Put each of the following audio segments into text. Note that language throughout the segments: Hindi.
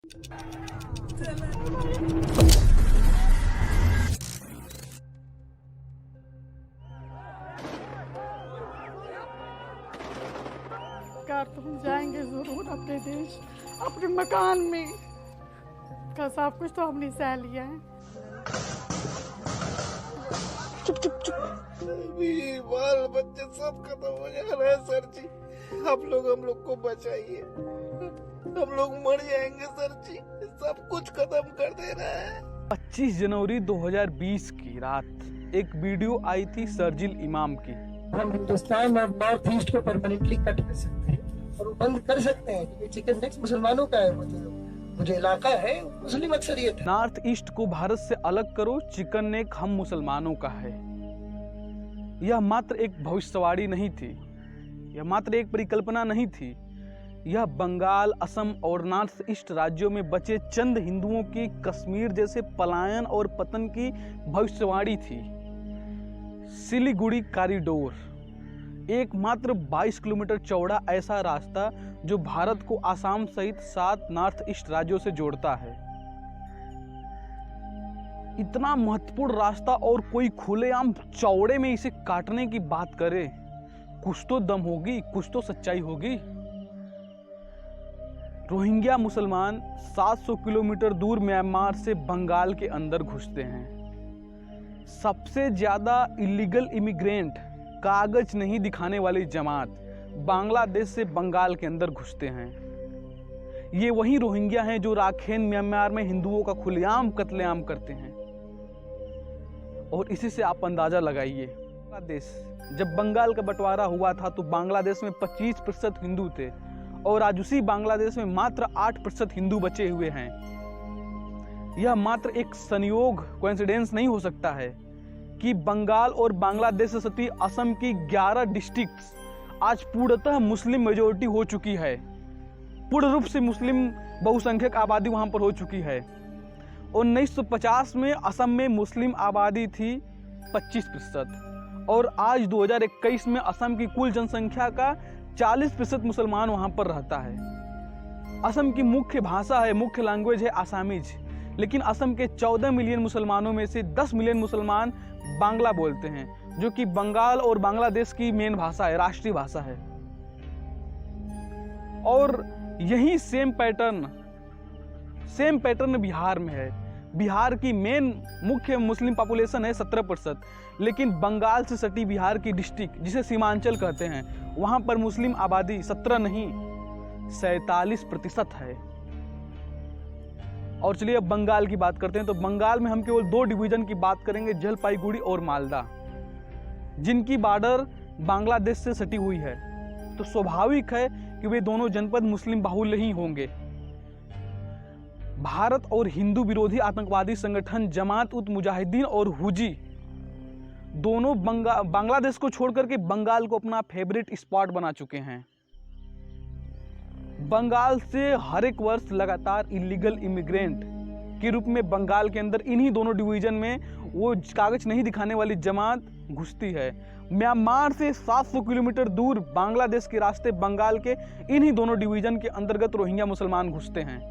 कार तुम जाएंगे जरूर अपने देश, अपने मकान में का सब कुछ तो हमने सह लिया है। चुप चुप चुप। अभी बाल बच्चे सब खत्म हो जा रहे हैं सर जी। आप लोग हम लोग को बचाइए, हम लोग मर जाएंगे सर जी। सब कुछ खत्म कर दे रहा है। 25 जनवरी 2020 की रात एक वीडियो आई थी शर्जील इमाम की। हम हिंदुस्तान और नॉर्थ ईस्ट को परमानेंटली कट कर सकते हैं और वो बंद कर सकते हैं, क्योंकि चिकन नेक्स मुसलमानों का है। वो जो इलाका है मुस्लिम अक्सरियत है। नॉर्थ ईस्ट को भारत से अलग करो, चिकन नेक हम मुसलमानों का है। यह मात्र एक भविष्यवाणी नहीं थी, यह मात्र एक परिकल्पना नहीं थी। यह बंगाल, असम और नॉर्थ ईस्ट राज्यों में बचे चंद हिंदुओं की कश्मीर जैसे पलायन और पतन की भविष्यवाणी थी। सिलीगुड़ी कॉरिडोर, एकमात्र 22 किलोमीटर चौड़ा ऐसा रास्ता जो भारत को आसाम सहित 7 नॉर्थ ईस्ट राज्यों से जोड़ता है। इतना महत्वपूर्ण रास्ता और कोई खुलेआम चौड़े में इसे काटने की बात करे, कुछ तो दम होगी, कुछ तो सच्चाई होगी। रोहिंग्या मुसलमान 700 किलोमीटर दूर म्यांमार से बंगाल के अंदर घुसते हैं। सबसे ज्यादा इलीगल इमिग्रेंट, कागज नहीं दिखाने वाली जमात बांग्लादेश से बंगाल के अंदर घुसते हैं। ये वही रोहिंग्या हैं जो राखैन म्यांमार में हिंदुओं का खुलेआम कत्लेआम करते हैं। और इसी से आप अंदाजा लगाइए, बांग्लादेश जब बंगाल का बंटवारा हुआ था तो बांग्लादेश में 25% हिंदू थे और आज उसी बांग्लादेश में मात्र 8% हिंदू बचे हुए हैं। यह मात्र एक संयोग, कोइंसिडेंस नहीं हो सकता है कि बंगाल और बांग्लादेश से सटी असम की 11 डिस्ट्रिक्ट्स आज पूर्णतः मुस्लिम मेजोरिटी हो चुकी है। पूर्ण रूप से मुस्लिम बहुसंख्यक आबादी वहां पर हो चुकी है। 1950 में असम में मुस्लिम आबादी थी 25% और आज 2021 में असम की कुल जनसंख्या का 40% मुसलमान वहां पर रहता है। असम की मुख्य भाषा है, मुख्य लैंग्वेज है आसामीज, लेकिन असम के 14 मिलियन मुसलमानों में से 10 मिलियन मुसलमान बांग्ला बोलते हैं, जो कि बंगाल और बांग्लादेश की मेन भाषा है, राष्ट्रीय भाषा है। और यही सेम पैटर्न बिहार में है। बिहार की मेन मुख्य मुस्लिम पॉपुलेशन है 17%, लेकिन बंगाल से सटी बिहार की डिस्ट्रिक्ट जिसे सीमांचल कहते हैं, वहां पर मुस्लिम आबादी 17 नहीं 47% है। और चलिए अब बंगाल की बात करते हैं। तो बंगाल में हम केवल 2 डिवीजन की बात करेंगे, जलपाईगुड़ी और मालदा, जिनकी बॉर्डर बांग्लादेश से सटी हुई है। तो स्वाभाविक है कि वे दोनों जनपद मुस्लिम बाहुल्य ही होंगे। भारत और हिंदू विरोधी आतंकवादी संगठन जमात उत मुजाहिदीन और हुजी दोनों बांग्लादेश को छोड़कर के बंगाल को अपना फेवरेट स्पॉट बना चुके हैं। बंगाल से हर एक वर्ष लगातार इलीगल इमिग्रेंट के रूप में बंगाल के अंदर इन्हीं दोनों डिवीजन में वो कागज नहीं दिखाने वाली जमात घुसती है। म्यांमार से 700 किलोमीटर दूर बांग्लादेश के रास्ते बंगाल के इन्हीं दोनों डिवीजन के अंतर्गत रोहिंग्या मुसलमान घुसते हैं।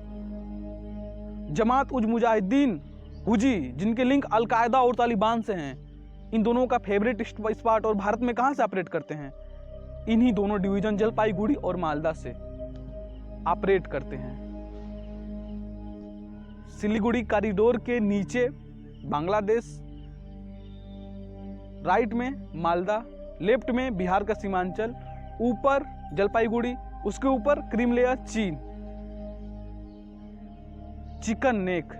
जमात उज मुजाहिदीन हुजी, जिनके लिंक अलकायदा और तालिबान से हैं, इन दोनों का फेवरेट स्पॉट और भारत में कहां से ऑपरेट करते हैं? इन्हीं दोनों डिवीजन जलपाईगुड़ी और मालदा से ऑपरेट करते हैं। सिलीगुड़ी कॉरिडोर के नीचे बांग्लादेश, राइट में मालदा, लेफ्ट में बिहार का सीमांचल, ऊपर जलपाईगुड़ी, उसके ऊपर क्रीम लेयर चीन। चिकन नेक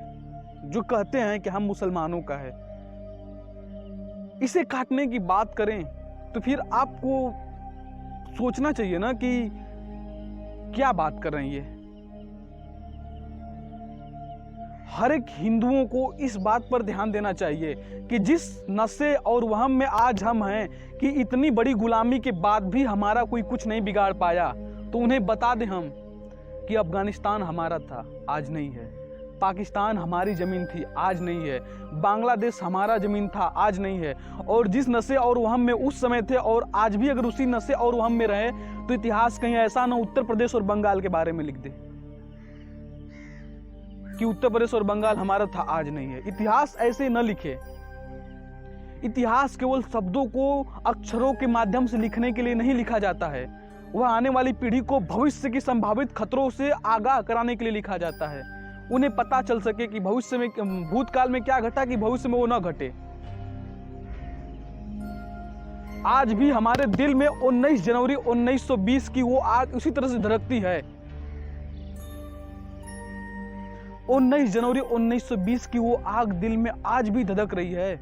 जो कहते हैं कि हम मुसलमानों का है, इसे काटने की बात करें तो फिर आपको सोचना चाहिए ना कि क्या बात कर रहे हैं ये। हर एक हिंदुओं को इस बात पर ध्यान देना चाहिए कि जिस नशे और वहम में आज हम हैं कि इतनी बड़ी गुलामी के बाद भी हमारा कोई कुछ नहीं बिगाड़ पाया, तो उन्हें बता दें हम कि अफगानिस्तान हमारा था, आज नहीं है। पाकिस्तान हमारी ज़मीन थी, आज नहीं है। बांग्लादेश हमारा ज़मीन था, आज नहीं है। और जिस नशे और वहम में उस समय थे और आज भी अगर उसी नशे और वहम में रहे तो इतिहास कहीं ऐसा ना उत्तर प्रदेश और बंगाल के बारे में लिख दे। कि उत्तर प्रदेश और बंगाल हमारा था, आज नहीं है। इतिहास ऐसे न लिखे। इतिहास केवल शब्दों को अक्षरों के माध्यम से लिखने के लिए नहीं लिखा जाता है, वह आने वाली पीढ़ी को भविष्य की संभावित खतरों से आगाह कराने के लिए लिखा जाता है। उन्हें पता चल सके कि भविष्य में, भूतकाल में क्या घटा, कि भविष्य में वो न घटे। आज भी हमारे दिल में 19 जनवरी 1920 की वो आग उसी तरह से धड़कती है। 19 जनवरी 1920 की वो आग दिल में आज भी धधक रही है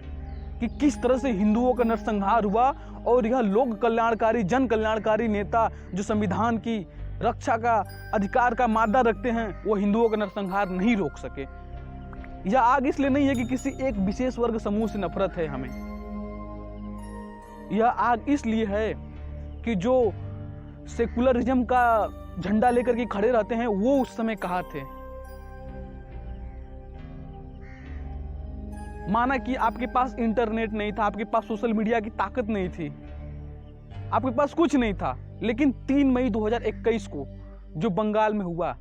कि किस तरह से हिंदुओं का नरसंहार हुआ, और यह लोक कल्याणकारी, जन कल्याणकारी नेता जो संविधान की रक्षा का अधिकार का मादा रखते हैं, वो हिंदुओं का नरसंहार नहीं रोक सके। यह आग इसलिए नहीं है कि किसी एक विशेष वर्ग समूह से नफरत है हमें। यह आग इसलिए है कि जो सेकुलरिज्म का झंडा लेकर के खड़े रहते हैं, वो उस समय कहाँ थे। माना कि आपके पास इंटरनेट नहीं था, आपके पास सोशल मीडिया की ताकत नहीं थी, आपके पास कुछ नहीं था, लेकिन 3 मई 2021 को जो बंगाल में हुआ,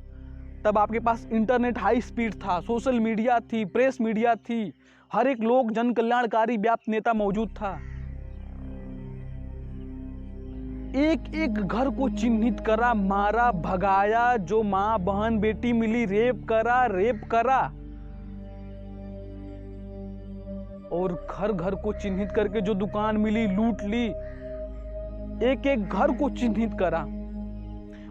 तब आपके पास इंटरनेट हाई स्पीड था, सोशल मीडिया थी, प्रेस मीडिया थी, हर एक लोग जन कल्याणकारी व्याप्त नेता मौजूद था। एक एक घर को चिन्हित करा, मारा, भगाया, जो माँ बहन बेटी मिली रेप करा, और घर घर को चिन्हित करके जो दुकान मिली लूट ली। एक एक घर को चिन्हित करा।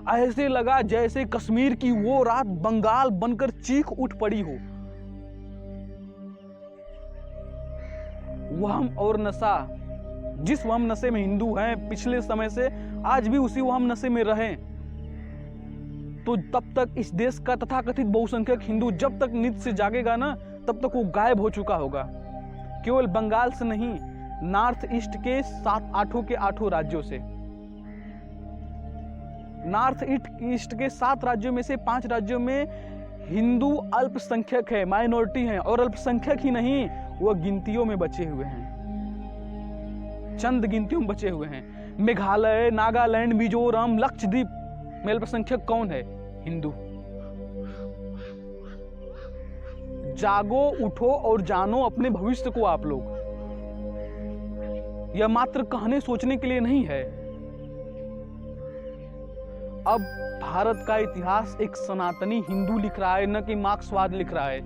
ऐसे लगा जैसे कश्मीर की वो रात बंगाल बनकर चीख उठ पड़ी हो। वहम और नशा, जिस वहम नशे में हिंदू हैं पिछले समय से, आज भी उसी वहम नशे में रहें तो तब तक इस देश का तथाकथित बहुसंख्यक हिंदू जब तक नींद से जागेगा ना, तब तक वो गायब हो चुका होगा। केवल बंगाल से नहीं, नॉर्थ ईस्ट के 8 के 8 राज्यों से। नॉर्थ ईस्ट के 7 राज्यों में से 5 राज्यों में हिंदू अल्पसंख्यक है, माइनॉरिटी हैं, और अल्पसंख्यक ही नहीं, वो गिनतियों में बचे हुए हैं, चंद गिनतियों में बचे हुए हैं। मेघालय, नागालैंड, मिजोरम, लक्षद्वीप में अल्पसंख्यक कौन है? हिंदू। जागो, उठो और जानो अपने भविष्य को आप लोग। यह मात्र कहने सोचने के लिए नहीं है। अब भारत का इतिहास एक सनातनी हिंदू लिख रहा है, न कि मार्क्सवाद लिख रहा है।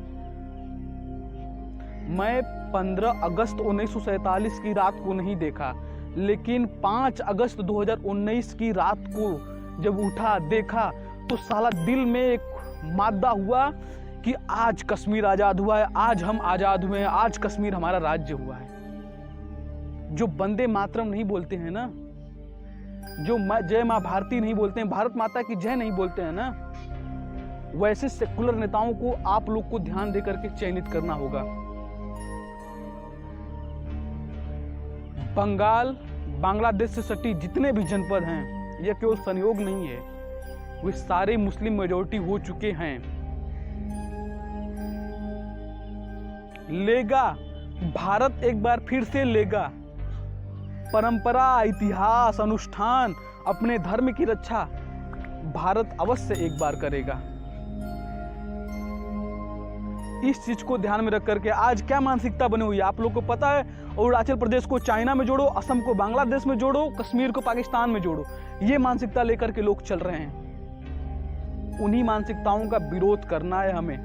मैं 15 अगस्त 1947 की रात को नहीं देखा, लेकिन 5 अगस्त 2019 की रात को जब उठा देखा तो साला दिल में एक मादा हुआ कि आज कश्मीर आजाद हुआ है, आज हम आजाद हुए हैं, आज कश्मीर हमारा राज्य हुआ है। जो वंदे मातरम नहीं बोलते हैं ना, जो जय मां भारती नहीं बोलते हैं, भारत माता की जय नहीं बोलते हैं ना, वैसे सेकुलर नेताओं को आप लोग को ध्यान देकर के चयनित करना होगा। बंगाल, बांग्लादेश से सटी जितने भी जनपद हैं, यह केवल संयोग नहीं है, वे सारे मुस्लिम मेजॉरिटी हो चुके हैं। लेगा, भारत एक बार फिर से लेगा। परंपरा, इतिहास, अनुष्ठान, अपने धर्म की रक्षा भारत अवश्य एक बार करेगा। इस चीज को ध्यान में रख करके आज क्या मानसिकता बनी हुई है आप लोग को पता है। अरुणाचल प्रदेश को चाइना में जोड़ो, असम को बांग्लादेश में जोड़ो, कश्मीर को पाकिस्तान में जोड़ो, ये मानसिकता लेकर के लोग चल रहे हैं। उन्हीं मानसिकताओं का विरोध करना है हमें।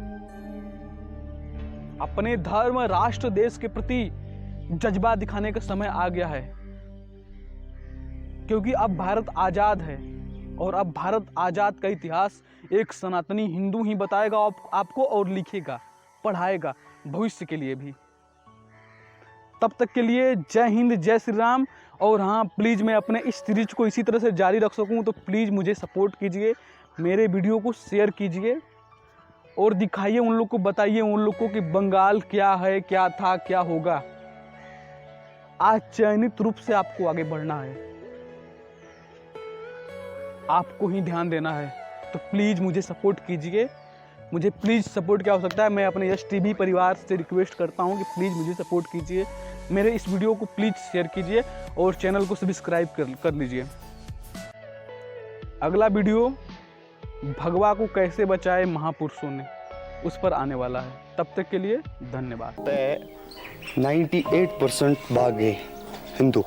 अपने धर्म, राष्ट्र, देश के प्रति जज्बा दिखाने का समय आ गया है, क्योंकि अब भारत आजाद है और अब भारत आजाद का इतिहास एक सनातनी हिंदू ही बताएगा आपको, और लिखेगा, पढ़ाएगा भविष्य के लिए भी। तब तक के लिए जय हिंद, जय श्री राम। और हाँ, प्लीज़ मैं अपने इस सीरीज को इसी तरह से जारी रख सकूं तो प्लीज़ मुझे सपोर्ट कीजिए, मेरे वीडियो को शेयर कीजिए और दिखाइए उन लोग को, बताइए उन लोग को कि बंगाल क्या है, क्या था, क्या होगा। आज चयनित रूप से आपको आगे बढ़ना है, आपको ही ध्यान देना है। तो प्लीज़ मुझे सपोर्ट कीजिए, मुझे प्लीज़ सपोर्ट क्या हो सकता है। मैं अपने यश टीवी परिवार से रिक्वेस्ट करता हूं कि प्लीज़ मुझे सपोर्ट कीजिए, मेरे इस वीडियो को प्लीज़ शेयर कीजिए और चैनल को सब्सक्राइब कर लीजिए। अगला वीडियो, भगवा को कैसे बचाए महापुरुषों ने। उस पर आने वाला है। तब तक के लिए धन्यवाद। 98% भाग गए हिंदू।